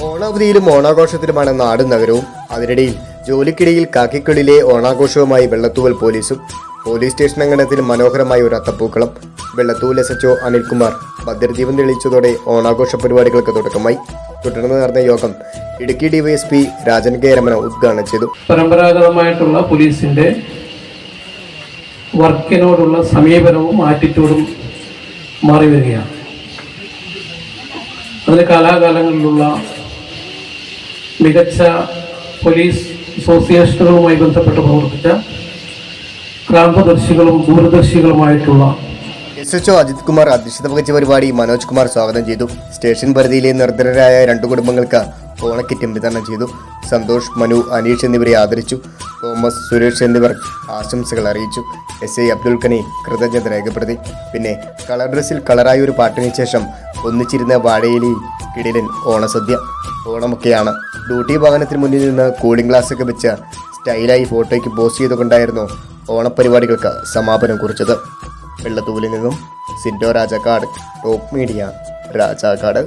ഓണാവധിയിലും ഓണാഘോഷത്തിലുമാണ് നാടും നഗരവും. അതിനിടയിൽ ജോലിക്കിടയിൽ കാക്കിക്കുള്ളിലെ ഓണാഘോഷവുമായി വെള്ളത്തൂവൽ പോലീസും. പോലീസ് സ്റ്റേഷൻ അങ്കണത്തിൽ മനോഹരമായ ഒരു അത്തപ്പൂക്കളം. വെള്ളത്തൂവൽ SHO അനിൽകുമാർ ഭദ്രദീപം തെളിയിച്ചതോടെ ഓണാഘോഷ പരിപാടികൾക്ക് തുടക്കമായി. തുടർന്ന് നടന്ന യോഗം ഇടുക്കി DYSP രാജൻ K. രമണ ഉദ്ഘാടനം ചെയ്തു. പരമ്പരാഗതമായിട്ടുള്ള പോലീസിന്റെ വർക്കിനോടുള്ള സമീപനവും ആറ്റിറ്റ്യൂഡും മാറി വരികയാണ്. അതിന് കാലാകാലങ്ങളിലുള്ള മികച്ച പോലീസ് അസോസിയേഷനുകളുമായി ബന്ധപ്പെട്ട് പ്രവർത്തിച്ച ക്രാന്തദർശികളും ദൂരദർശികളുമായിട്ടുള്ള SHO അജിത് കുമാർ അധ്യക്ഷത വഹിച്ച പരിപാടി മനോജ് കുമാർ സ്വാഗതം ചെയ്തു. സ്റ്റേഷൻ പരിധിയിലെ നിർധനരായ 2 കുടുംബങ്ങൾക്ക് ഓണക്കിറ്റും വിതരണം ചെയ്തു. സന്തോഷ്, മനു, അനീഷ് എന്നിവരെ ആദരിച്ചു. തോമസ്, സുരേഷ് എന്നിവർ ആശംസകൾ അറിയിച്ചു. SI അബ്ദുൽ ഖനി കൃതജ്ഞത രേഖപ്പെടുത്തി. പിന്നെ കളർ ഡ്രസ്സിൽ കളറായ ഒരു പാട്ടിന് ശേഷം ഒന്നിച്ചിരുന്ന വാഴയിലി കിടിലൻ ഓണസദ്യ. ഓണമൊക്കെയാണ്. ഡ്യൂട്ടി വാഹനത്തിന് മുന്നിൽ നിന്ന് കൂളിംഗ് ഗ്ലാസ്സൊക്കെ വെച്ച് സ്റ്റൈലായി ഫോട്ടോയ്ക്ക് പോസ്റ്റ് ചെയ്തുകൊണ്ടായിരുന്നു ഓണപ്പരിപാടികൾക്ക് സമാപനം കുറിച്ചത്. വെള്ളത്തൂവിൽ നിന്നും സിൻഡോ രാജാക്കാട്, ടോപ്പ് മീഡിയ, രാജാക്കാട്.